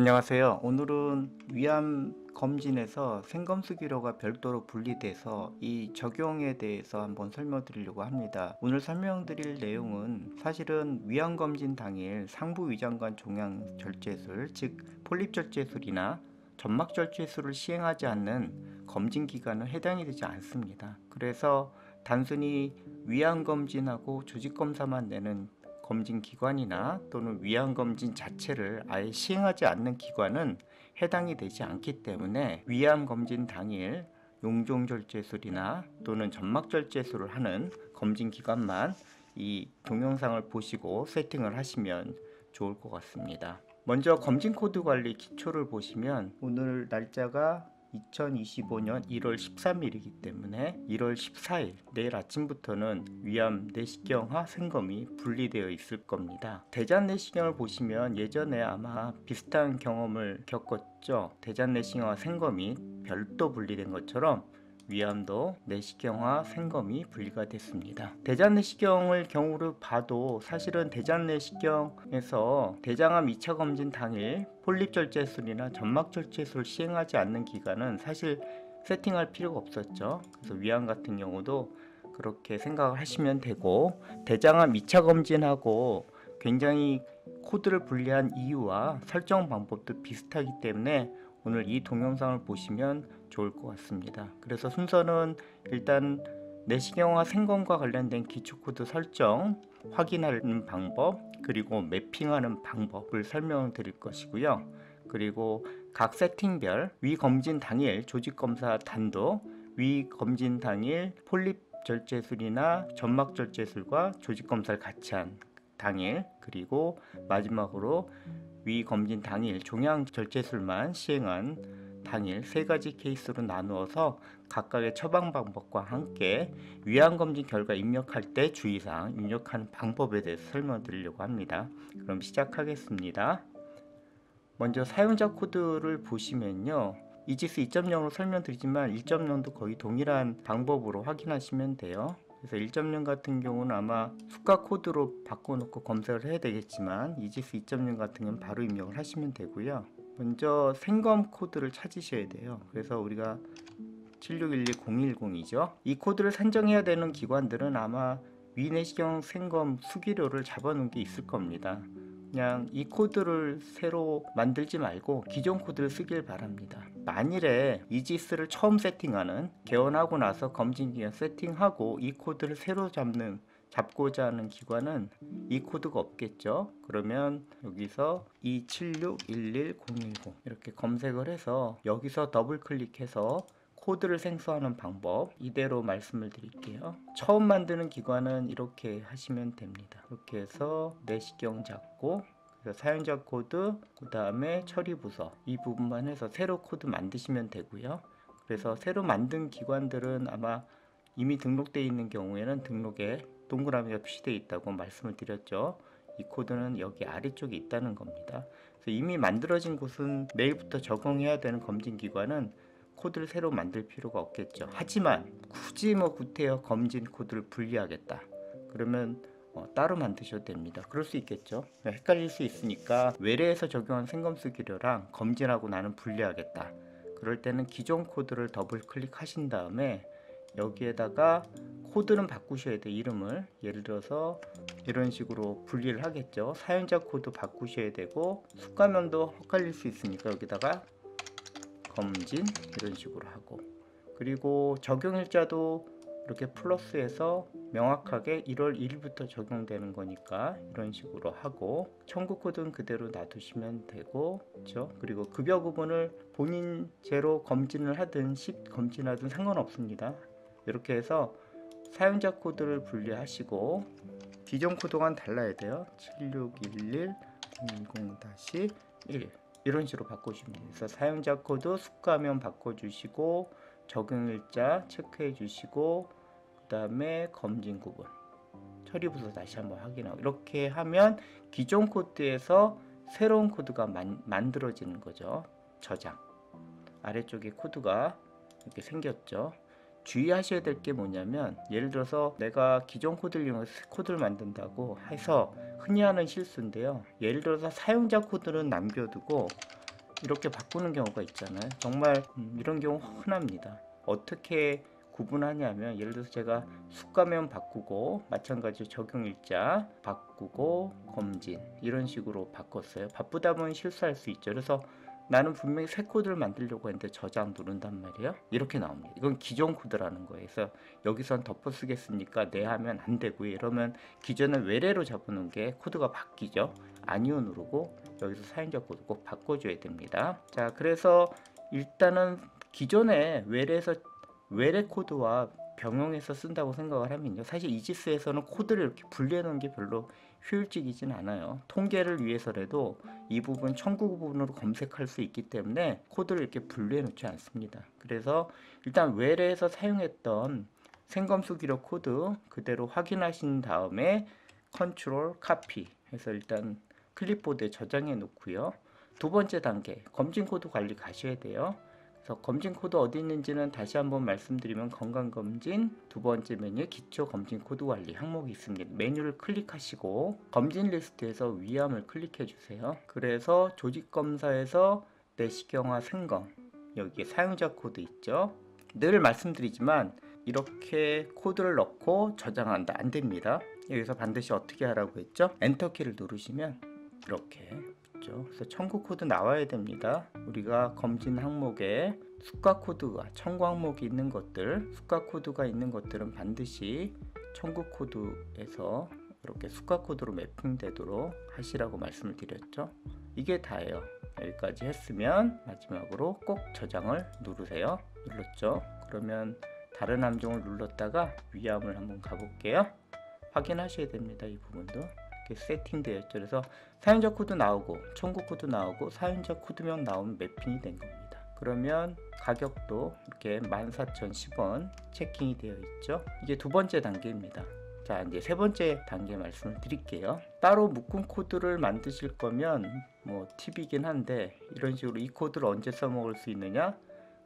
안녕하세요. 오늘은 위암 검진에서 생검수기료가 별도로 분리돼서 이 적용에 대해서 한번 설명드리려고 합니다. 오늘 설명드릴 내용은 사실은 위암 검진 당일 상부 위장관 종양 절제술, 즉 폴립 절제술이나 점막 절제술을 시행하지 않는 검진 기관은 해당이 되지 않습니다. 그래서 단순히 위암 검진하고 조직 검사만 내는 검진 기관이나 또는 위암 검진 자체를 아예 시행하지 않는 기관은 해당이 되지 않기 때문에 위암 검진 당일 용종절제술이나 또는 점막절제술을 하는 검진 기관만 이 동영상을 보시고 세팅을 하시면 좋을 것 같습니다. 먼저 검진 코드 관리 기초를 보시면 오늘 날짜가 2025년 1월 13일이기 때문에 1월 14일 내일 아침부터는 위암 내시경화 생검이 분리되어 있을 겁니다. 대장 내시경을 보시면 예전에 아마 비슷한 경험을 겪었죠. 대장 내시경화 생검이 별도 분리된 것처럼 위암도 내시경화 생검이 분리가 됐습니다. 대장 내시경을 경우를 봐도 사실은 대장 내시경에서 대장암 2차 검진 당일 폴립 절제술이나 점막 절제술을 시행하지 않는 기간은 사실 세팅할 필요가 없었죠. 그래서 위암 같은 경우도 그렇게 생각을 하시면 되고, 대장암 2차 검진하고 굉장히 코드를 분리한 이유와 설정 방법도 비슷하기 때문에 오늘 이 동영상을 보시면 좋을 것 같습니다. 그래서 순서는 일단 내시경화 생검과 관련된 기초코드 설정, 확인하는 방법, 그리고 매핑하는 방법을 설명드릴 것이고요. 그리고 각 세팅별 위 검진 당일 조직검사 단독, 위 검진 당일 폴립 절제술이나 점막 절제술과 조직검사를 같이 한 당일, 그리고 마지막으로 위 검진 당일 종양 절제술만 시행한 당일 세 가지 케이스로 나누어서 각각의 처방 방법과 함께 위암 검진 결과 입력할 때 주의사항, 입력하는 방법에 대해서 설명드리려고 합니다. 그럼 시작하겠습니다. 먼저 사용자 코드를 보시면요, 이지스 2.0으로 설명드리지만 1.0도 거의 동일한 방법으로 확인하시면 돼요. 그래서 1.0 같은 경우는 아마 수가 코드로 바꿔놓고 검색을 해야 되겠지만 이지스 2.0 같은 경우는 바로 입력을 하시면 되고요. 먼저 생검 코드를 찾으셔야 돼요. 그래서 우리가 7611010이죠. 이 코드를 산정해야 되는 기관들은 아마 위내시경 생검 수기료를 잡아놓은 게 있을 겁니다. 그냥 이 코드를 새로 만들지 말고 기존 코드를 쓰길 바랍니다. 만일에 이지스를 처음 세팅하는, 개원하고 나서 검진기간 세팅하고 이 코드를 새로 잡고자 하는 기관은 이 코드가 없겠죠. 그러면 여기서 276111010 이렇게 검색을 해서 여기서 더블 클릭해서 코드를 생성하는 방법 이대로 말씀을 드릴게요. 처음 만드는 기관은 이렇게 하시면 됩니다. 이렇게 해서 내시경 잡고 사용자 코드, 그 다음에 처리 부서 이 부분만 해서 새로 코드 만드시면 되고요. 그래서 새로 만든 기관들은 아마 이미 등록되어 있는 경우에는 등록에 동그라미가 표시되어 있다고 말씀을 드렸죠. 이 코드는 여기 아래쪽에 있다는 겁니다. 그래서 이미 만들어진 곳은 내일부터 적용해야 되는 검진기관은 코드를 새로 만들 필요가 없겠죠. 하지만 굳이 구태여 검진 코드를 분리하겠다 그러면 따로 만드셔도 됩니다. 그럴 수 있겠죠. 헷갈릴 수 있으니까 외래에서 적용한 생검수기료랑 검진하고 나는 분리하겠다 그럴 때는 기존 코드를 더블 클릭하신 다음에 여기에다가 코드는 바꾸셔야 돼. 이름을 예를 들어서 이런 식으로 분리를 하겠죠. 사용자 코드 바꾸셔야 되고, 숙가면도 헷갈릴 수 있으니까 여기다가 검진 이런 식으로 하고, 그리고 적용일자도 이렇게 플러스해서 명확하게 1월 1일부터 적용되는 거니까 이런 식으로 하고, 청구 코드는 그대로 놔두시면 되고, 그렇죠? 그리고 급여 구분을 본인 제로 검진을 하든 10 검진하든 상관없습니다. 이렇게 해서 사용자 코드를 분리하시고, 기존 코드와는 달라야 돼요. 7611-010-1 이런 식으로 바꾸시면 돼요. 그래서 사용자 코드 숙가면 바꿔주시고, 적용일자 체크해 주시고, 그 다음에 검진 구분, 처리 부서 다시 한번 확인하고, 이렇게 하면 기존 코드에서 새로운 코드가 만들어지는 거죠. 저장. 아래쪽에 코드가 이렇게 생겼죠. 주의하셔야 될 게 뭐냐면, 예를 들어서 내가 기존 코드를 이용해서 코드를 만든다고 해서 흔히 하는 실수인데요. 예를 들어서 사용자 코드는 남겨두고 이렇게 바꾸는 경우가 있잖아요. 정말 이런 경우 흔합니다. 어떻게 구분하냐면, 예를 들어서 제가 수가면 바꾸고 마찬가지로 적용일자 바꾸고 검진 이런 식으로 바꿨어요. 바쁘다 보면 실수할 수 있죠. 그래서 나는 분명히 새 코드를 만들려고 했는데 저장 누른단 말이에요. 이렇게 나옵니다. 이건 기존 코드라는 거예요. 그래서 여기선 덮어 쓰겠으니까 네 하면 안 되고요. 이러면 기존에 외래로 잡아놓은 게 코드가 바뀌죠. 아니요 누르고 여기서 사용자 코드 꼭 바꿔줘야 됩니다. 자, 그래서 일단은 기존에 외래 코드와 병용해서 쓴다고 생각을 하면요, 사실 이지스에서는 코드를 이렇게 분리해 놓은 게 별로 효율적이진 않아요. 통계를 위해서라도 이 부분 청구 부분으로 검색할 수 있기 때문에 코드를 이렇게 분리해 놓지 않습니다. 그래서 일단 외래에서 사용했던 생검수 기록 코드 그대로 확인하신 다음에 컨트롤 카피 해서 일단 클립보드에 저장해 놓고요. 두 번째 단계 검진 코드 관리 가셔야 돼요. 그래서 검진 코드 어디 있는지는 다시 한번 말씀드리면 건강검진 두 번째 메뉴 기초 검진 코드 관리 항목이 있습니다. 메뉴를 클릭하시고 검진 리스트에서 위암을 클릭해 주세요. 그래서 조직검사에서 내시경화 생검 여기에 사용자 코드 있죠. 늘 말씀드리지만 이렇게 코드를 넣고 저장한다 안 됩니다. 여기서 반드시 어떻게 하라고 했죠? 엔터키를 누르시면 이렇게 그래서 청구 코드 나와야 됩니다. 우리가 검진 항목에 수가 코드가 청구 항목이 있는 것들, 수가 코드가 있는 것들은 반드시 청구 코드에서 이렇게 수가 코드로 매핑되도록 하시라고 말씀을 드렸죠. 이게 다예요. 여기까지 했으면 마지막으로 꼭 저장을 누르세요. 눌렀죠? 그러면 다른 함정을 눌렀다가 위암을 한번 가볼게요. 확인하셔야 됩니다. 이 부분도 이렇게 세팅되어 있죠. 그래서 사용자 코드 나오고 청구 코드 나오고 사용자 코드명 나오면 매핑이 된 겁니다. 그러면 가격도 이렇게 14,010원 체킹이 되어 있죠. 이게 두 번째 단계입니다. 자, 이제 세 번째 단계 말씀을 드릴게요. 따로 묶음 코드를 만드실 거면 뭐 팁이긴 한데, 이런 식으로 이 코드를 언제 써먹을 수 있느냐,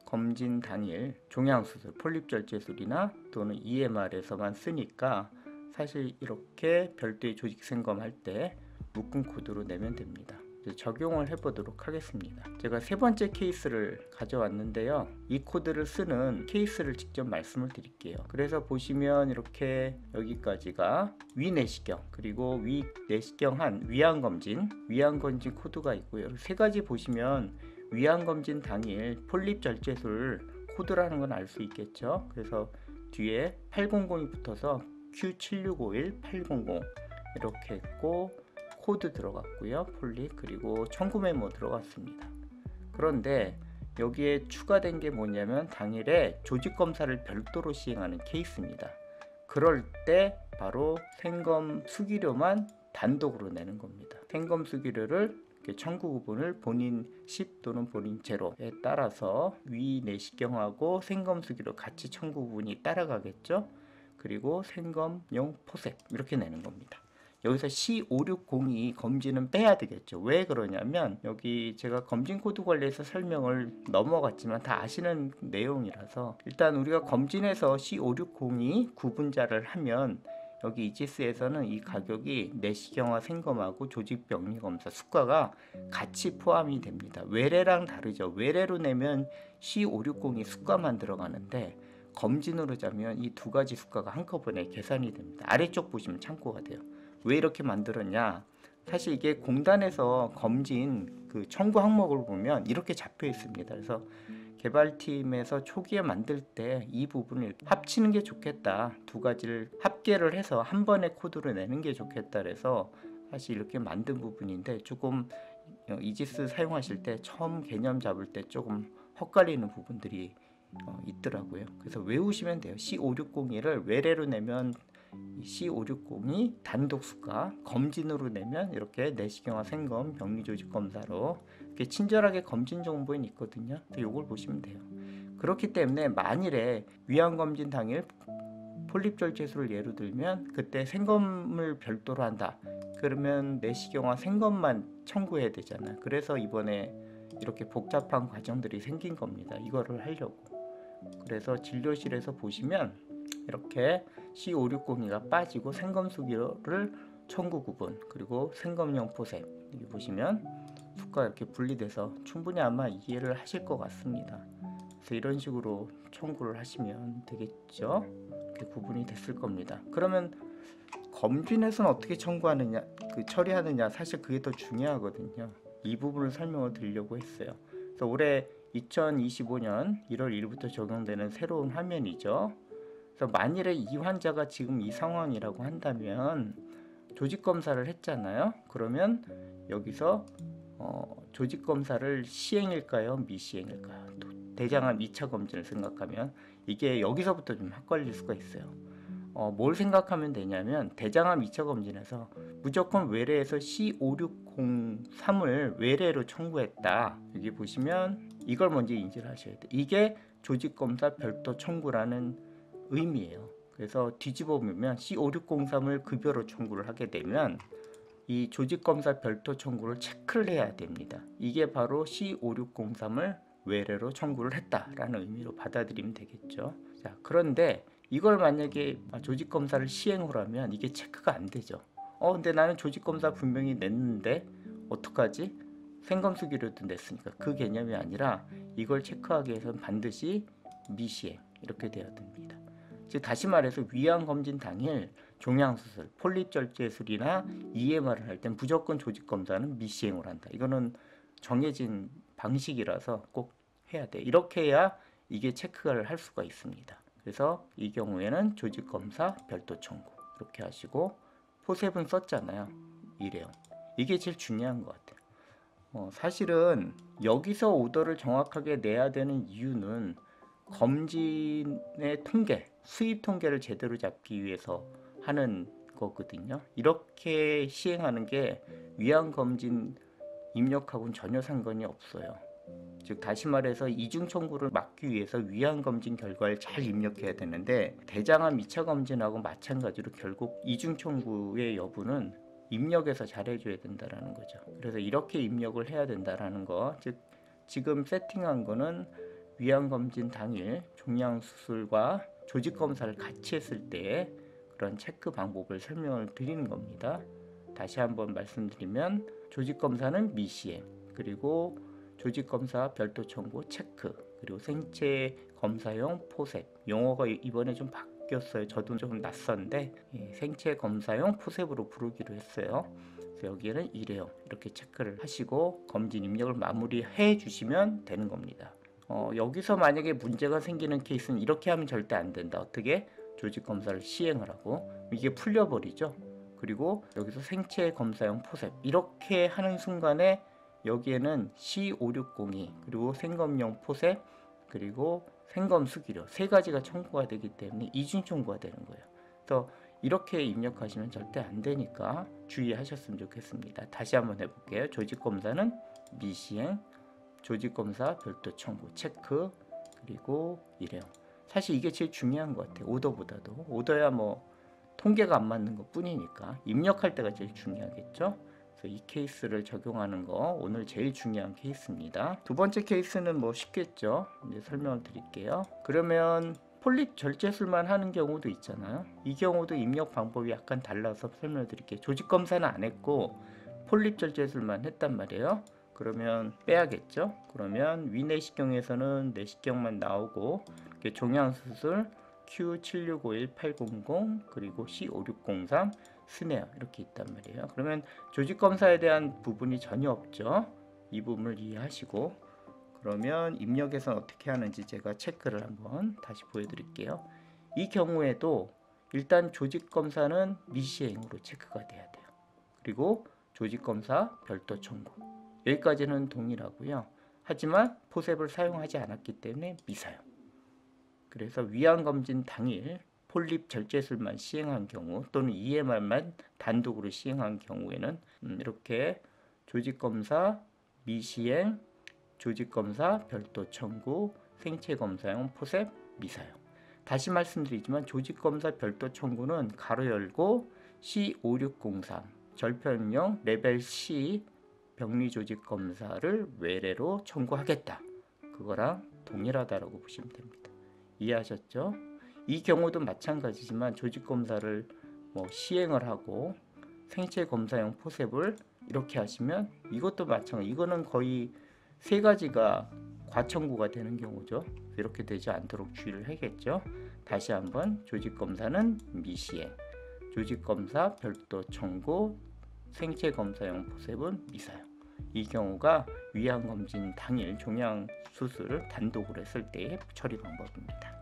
검진 당일 종양수술, 폴립절제술이나 또는 EMR에서만 쓰니까 사실 이렇게 별도의 조직 생검할 때 묶음 코드로 내면 됩니다. 적용을 해보도록 하겠습니다. 제가 세 번째 케이스를 가져왔는데요, 이 코드를 쓰는 케이스를 직접 말씀을 드릴게요. 그래서 보시면 이렇게 여기까지가 위내시경 그리고 위내시경한 위암검진 코드가 있고요. 세 가지 보시면 위암검진 당일 폴립 절제술 코드라는 건 알 수 있겠죠. 그래서 뒤에 800이 붙어서 Q7651-800 이렇게 했고 코드 들어갔고요. 폴립 그리고 청구 메모 들어갔습니다. 그런데 여기에 추가된 게 뭐냐면 당일에 조직 검사를 별도로 시행하는 케이스입니다. 그럴 때 바로 생검 수기료만 단독으로 내는 겁니다. 생검 수기료를 청구 구분을 본인 10 또는 본인 0에 따라서 위 내시경하고 생검 수기료 같이 청구 구분이 따라가겠죠. 그리고 생검용 포셉 이렇게 내는 겁니다. 여기서 C560이 검진은 빼야 되겠죠. 왜 그러냐면 여기 제가 검진 코드 관리해서 설명을 넘어갔지만 다 아시는 내용이라서, 일단 우리가 검진에서 C560이 구분자를 하면 여기 이지스에서는 이 가격이 내시경화 생검하고 조직병리검사 수가가 같이 포함이 됩니다. 외래랑 다르죠. 외래로 내면 C560이 수가만 들어가는데 검진으로 자면 이 두 가지 수가가 한꺼번에 계산이 됩니다. 아래쪽 보시면 참고가 돼요. 왜 이렇게 만들었냐? 사실 이게 공단에서 검진 그 청구 항목을 보면 이렇게 잡혀 있습니다. 그래서 개발팀에서 초기에 만들 때 이 부분을 합치는 게 좋겠다, 두 가지를 합계를 해서 한 번에 코드를 내는 게 좋겠다 그래서 사실 이렇게 만든 부분인데, 조금 이지스 사용하실 때 처음 개념 잡을 때 조금 헛갈리는 부분들이 있더라고요. 그래서 외우시면 돼요. C5601을 외래로 내면 C560이 단독 수가, 검진으로 내면 이렇게 내시경화 생검 병리조직 검사로 이렇게 친절하게 검진 정보는 있거든요. 이걸 보시면 돼요. 그렇기 때문에 만일에 위암검진 당일 폴립절제술을 예로 들면 그때 생검을 별도로 한다, 그러면 내시경화 생검만 청구해야 되잖아요. 그래서 이번에 이렇게 복잡한 과정들이 생긴 겁니다. 이거를 하려고. 그래서 진료실에서 보시면 이렇게 C560이가 빠지고 생검 수기료를 청구 구분 그리고 생검용 포셉, 여기 보시면 수가 이렇게 분리돼서 충분히 아마 이해를 하실 것 같습니다. 그래서 이런 식으로 청구를 하시면 되겠죠. 이렇게 구분이 됐을 겁니다. 그러면 검진에서는 어떻게 청구하느냐, 처리하느냐, 사실 그게 더 중요하거든요. 이 부분을 설명을 드리려고 했어요. 그래서 올해 2025년 1월 1일부터 적용되는 새로운 화면이죠. 그래서 만일에 이 환자가 지금 이 상황이라고 한다면 조직 검사를 했잖아요. 그러면 여기서 조직 검사를 시행일까요, 미시행일까요? 대장암 2차 검진을 생각하면 이게 여기서부터 좀 헷갈릴 수가 있어요. 뭘 생각하면 되냐면 대장암 2차 검진에서 무조건 외래에서 C5603을 외래로 청구했다. 여기 보시면 이걸 먼저 인지를 하셔야 돼요. 이게 조직검사 별도 청구라는 의미예요. 그래서 뒤집어 보면 C5603을 급여로 청구를 하게 되면 이 조직검사 별도 청구를 체크를 해야 됩니다. 이게 바로 C5603을 외래로 청구를 했다라는 의미로 받아들이면 되겠죠. 자, 그런데 이걸 만약에 조직검사를 시행을 하면 이게 체크가 안 되죠. 근데 나는 조직검사 분명히 냈는데 어떡하지? 생검수기로도 냈으니까 그 개념이 아니라 이걸 체크하기 위해서는 반드시 미시행 이렇게 돼야 됩니다. 즉 다시 말해서 위암검진 당일 종양수술, 폴립절제술이나 EMR을 할 땐 무조건 조직검사는 미시행을 한다. 이거는 정해진 방식이라서 꼭 해야 돼. 이렇게 해야 이게 체크를 할 수가 있습니다. 그래서 이 경우에는 조직검사 별도 청구 이렇게 하시고 포셉은 썼잖아요. 이래요. 이게 제일 중요한 것 같아요. 사실은 여기서 오더를 정확하게 내야 되는 이유는 검진의 통계, 수입 통계를 제대로 잡기 위해서 하는 거거든요. 이렇게 시행하는 게 위암검진 입력하고는 전혀 상관이 없어요. 즉 다시 말해서 이중 청구를 막기 위해서 위암 검진 결과를 잘 입력해야 되는데 대장암 2차 검진하고 마찬가지로 결국 이중 청구의 여부는 입력에서 잘해줘야 된다라는 거죠. 그래서 이렇게 입력을 해야 된다라는 거, 즉 지금 세팅한 거는 위암 검진 당일 종양 수술과 조직 검사를 같이 했을 때 그런 체크 방법을 설명을 드리는 겁니다. 다시 한번 말씀드리면 조직 검사는 미시행, 그리고 조직검사 별도 청구 체크, 그리고 생체 검사용 포셉, 용어가 이번에 좀 바뀌었어요. 저도 좀 낯선데 생체 검사용 포셉으로 부르기로 했어요. 그래서 여기에는 이래요. 이렇게 체크를 하시고 검진 입력을 마무리해 주시면 되는 겁니다. 여기서 만약에 문제가 생기는 케이스는 이렇게 하면 절대 안 된다. 어떻게? 조직검사를 시행을 하고 이게 풀려버리죠. 그리고 여기서 생체 검사용 포셉 이렇게 하는 순간에 여기에는 C5602 그리고 생검용 포셉 그리고 생검 수기료 세 가지가 청구가 되기 때문에 이중 청구가 되는 거예요. 그래서 이렇게 입력하시면 절대 안 되니까 주의하셨으면 좋겠습니다. 다시 한번 해볼게요. 조직검사는 미시행, 조직검사 별도 청구 체크, 그리고 이래요. 사실 이게 제일 중요한 것 같아요. 오더보다도. 오더야 뭐 통계가 안 맞는 것 뿐이니까 입력할 때가 제일 중요하겠죠. 그래서 이 케이스를 적용하는 거 오늘 제일 중요한 케이스입니다. 두 번째 케이스는 뭐 쉽겠죠. 이제 설명을 드릴게요. 그러면 폴립 절제술만 하는 경우도 있잖아요. 이 경우도 입력 방법이 약간 달라서 설명을 드릴게요. 조직 검사는 안 했고 폴립 절제술만 했단 말이에요. 그러면 빼야겠죠. 그러면 위내시경에서는 내시경만 나오고 종양수술 Q7651-800 그리고 C5603 스네어 이렇게 있단 말이에요. 그러면 조직검사에 대한 부분이 전혀 없죠. 이 부분을 이해하시고 그러면 입력에서는 어떻게 하는지 제가 체크를 한번 다시 보여드릴게요. 이 경우에도 일단 조직검사는 미시행으로 체크가 돼야 돼요. 그리고 조직검사 별도 청구 여기까지는 동일하고요. 하지만 포셉을 사용하지 않았기 때문에 미사용. 그래서 위암검진 당일 폴립 절제술만 시행한 경우 또는 EMR만 단독으로 시행한 경우에는 이렇게 조직검사 미시행, 조직검사 별도 청구, 생체검사용 포셉 미사용. 다시 말씀드리지만 조직검사 별도 청구는 가로 열고 C5603 절편용 레벨 C 병리조직검사를 외래로 청구하겠다. 그거랑 동일하다라고 보시면 됩니다. 이해하셨죠? 이 경우도 마찬가지지만 조직검사를 시행을 하고 생체검사용 포셉을 이렇게 하시면 이것도 마찬가지. 이거는 거의 세 가지가 과청구가 되는 경우죠. 이렇게 되지 않도록 주의를 해야겠죠. 다시 한번 조직검사는 미시행, 조직검사 별도 청구, 생체검사용 포셉은 미사용. 이 경우가 위안검진 당일 종양수술을 단독으로 했을 때의 처리 방법입니다.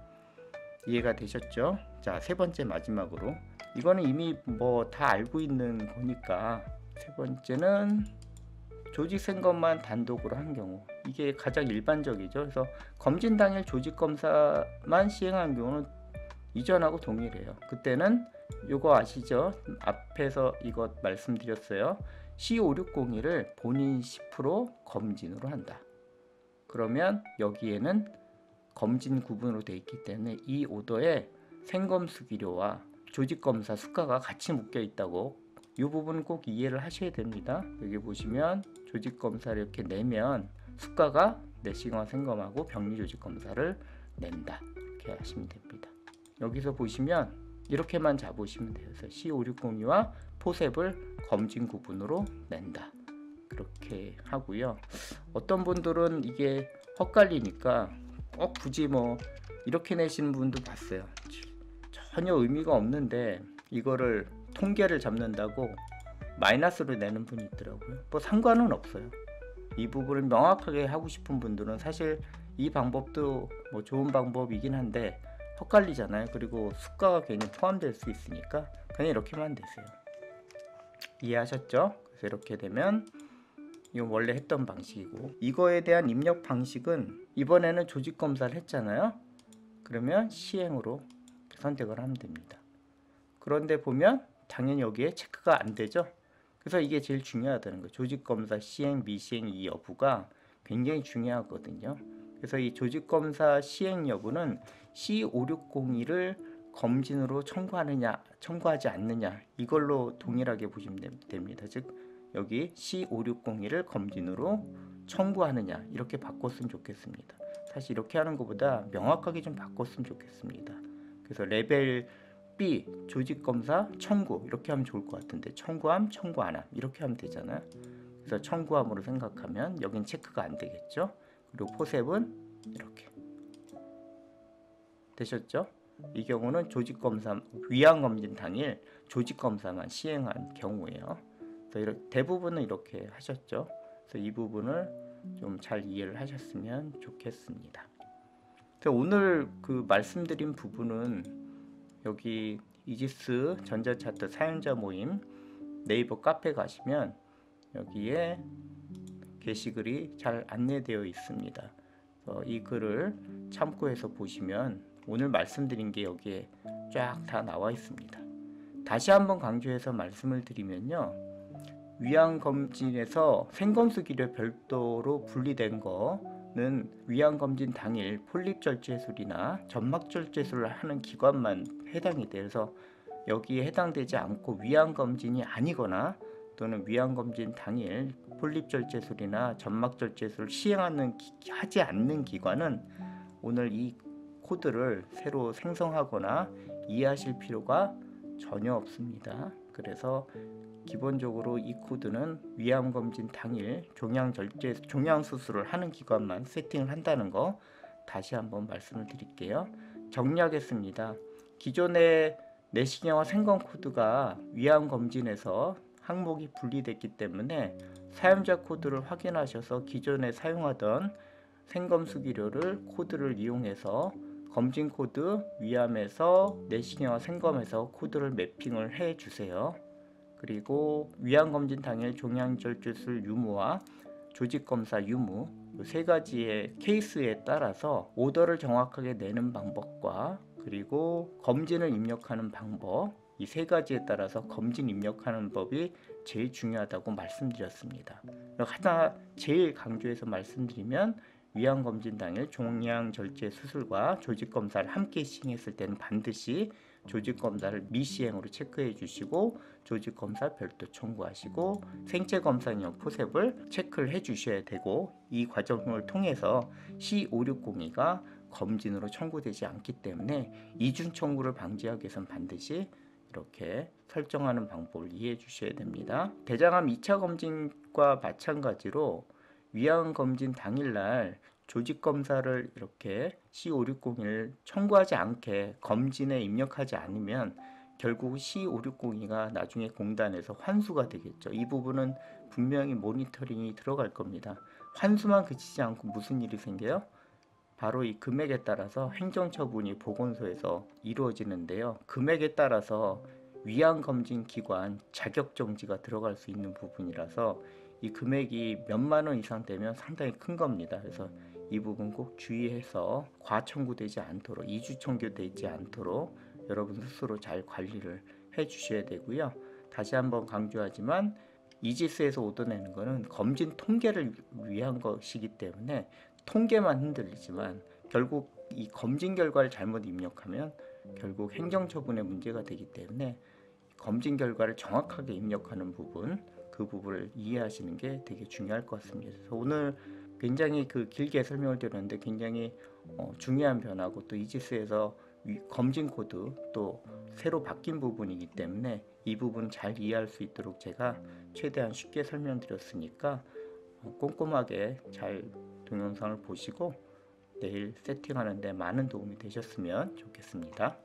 이해가 되셨죠? 자, 세 번째 마지막으로, 이거는 이미 뭐 다 알고 있는 거니까, 세 번째는 조직 생검만 단독으로 한 경우, 이게 가장 일반적이죠. 그래서 검진 당일 조직 검사만 시행한 경우는 이전하고 동일해요. 그때는 요거 아시죠? 앞에서 이것 말씀드렸어요. C5601을 본인 10% 검진으로 한다. 그러면 여기에는 검진 구분으로 되어 있기 때문에 이 오더에 생검수기료와 조직검사 수가가 같이 묶여 있다고, 이 부분 꼭 이해를 하셔야 됩니다. 여기 보시면 조직검사를 이렇게 내면 수가가 내시경화 생검하고 병리조직검사를 낸다, 이렇게 하시면 됩니다. 여기서 보시면 이렇게만 잡으시면 돼요. 그래서 C5602와 포셉을 검진 구분으로 낸다, 그렇게 하고요. 어떤 분들은 이게 헛갈리니까 꼭 굳이 뭐 이렇게 내시는 분도 봤어요. 전혀 의미가 없는데 이거를 통계를 잡는다고 마이너스로 내는 분이 있더라고요. 뭐 상관은 없어요. 이 부분을 명확하게 하고 싶은 분들은 사실 이 방법도 뭐 좋은 방법이긴 한데 헛갈리잖아요. 그리고 수가가 괜히 포함될 수 있으니까 그냥 이렇게만 되세요. 이해하셨죠? 그래서 이렇게 되면 이건 원래 했던 방식이고, 이거에 대한 입력 방식은 이번에는 조직 검사를 했잖아요. 그러면 시행으로 선택을 하면 됩니다. 그런데 보면 당연히 여기에 체크가 안 되죠. 그래서 이게 제일 중요하다는 거예요. 조직 검사 시행 미시행 이 여부가 굉장히 중요하거든요. 그래서 이 조직 검사 시행 여부는 C5602를 검진으로 청구하느냐 청구하지 않느냐, 이걸로 동일하게 보시면 됩니다. 즉 여기 C5602를 검진으로 청구하느냐 이렇게 바꿨으면 좋겠습니다. 사실 이렇게 하는 것보다 명확하게 좀 바꿨으면 좋겠습니다. 그래서 레벨 B 조직검사 청구 이렇게 하면 좋을 것 같은데, 청구함 청구 안함 이렇게 하면 되잖아요. 그래서 청구함으로 생각하면 여긴 체크가 안 되겠죠. 그리고 포셉은 이렇게 되셨죠. 이 경우는 조직검사 위안검진 당일 조직검사만 시행한 경우예요. 그래서 대부분은 이렇게 하셨죠. 그래서 이 부분을 좀 잘 이해를 하셨으면 좋겠습니다. 그래서 오늘 그 말씀드린 부분은 여기 이지스 전자차트 사용자 모임 네이버 카페 가시면 여기에 게시글이 잘 안내되어 있습니다. 이 글을 참고해서 보시면 오늘 말씀드린 게 여기에 쫙 다 나와 있습니다. 다시 한번 강조해서 말씀을 드리면요, 위안검진에서 생검수기료 별도로 분리된 거는 위안검진 당일 폴립절제술이나 점막절제술을 하는 기관만 해당이 돼서 여기에 해당되지 않고 위안검진이 아니거나 또는 위안검진 당일 폴립절제술이나 점막절제술을 하지 않는 기관은 오늘 이 코드를 새로 생성하거나 이해하실 필요가 전혀 없습니다. 그래서 기본적으로 이 코드는 위암검진 당일 종양수술을 하는 기관만 세팅을 한다는 거 다시 한번 말씀을 드릴게요. 정리하겠습니다. 기존의 내시경화 생검 코드가 위암검진에서 항목이 분리됐기 때문에 사용자 코드를 확인하셔서 기존에 사용하던 생검수기료를 코드를 이용해서 검진 코드 위암에서 내시경화 생검에서 코드를 매핑을 해 주세요. 그리고 위안검진 당일 종양절제술 유무와 조직검사 유무 이 세 가지의 케이스에 따라서 오더를 정확하게 내는 방법과 그리고 검진을 입력하는 방법, 이 세 가지에 따라서 검진 입력하는 법이 제일 중요하다고 말씀드렸습니다. 하나 제일 강조해서 말씀드리면 위안검진 당일 종양절제 수술과 조직검사를 함께 시행했을 때는 반드시 조직검사를 미시행으로 체크해 주시고 조직검사 별도 청구하시고 생체검사용 포셉을 체크를 해 주셔야 되고, 이 과정을 통해서 C5602가 검진으로 청구되지 않기 때문에 이중 청구를 방지하기 위해서는 반드시 이렇게 설정하는 방법을 이해해 주셔야 됩니다. 대장암 2차 검진과 마찬가지로 위암 검진 당일날 조직 검사를 이렇게 C5601 청구하지 않게 검진에 입력하지 않으면 결국 C5602가 나중에 공단에서 환수가 되겠죠. 이 부분은 분명히 모니터링이 들어갈 겁니다. 환수만 그치지 않고 무슨 일이 생겨요? 바로 이 금액에 따라서 행정처분이 보건소에서 이루어지는데요. 금액에 따라서 위암검진기관 자격정지가 들어갈 수 있는 부분이라서 이 금액이 몇만 원 이상 되면 상당히 큰 겁니다. 그래서 이 부분 꼭 주의해서 과청구되지 않도록, 이주청구되지 않도록 여러분 스스로 잘 관리를 해 주셔야 되고요. 다시 한번 강조하지만 이지스에서 얻어내는 것은 검진 통계를 위한 것이기 때문에 통계만 흔들리지만 결국 이 검진 결과를 잘못 입력하면 결국 행정처분의 문제가 되기 때문에 검진 결과를 정확하게 입력하는 부분, 그 부분을 이해하시는 게 되게 중요할 것 같습니다. 그래서 오늘 굉장히 길게 설명을 드렸는데 굉장히 중요한 변화고 또 이지스에서 검진 코드 또 새로 바뀐 부분이기 때문에 이 부분 잘 이해할 수 있도록 제가 최대한 쉽게 설명드렸으니까 꼼꼼하게 잘 동영상을 보시고 내일 세팅하는 데 많은 도움이 되셨으면 좋겠습니다.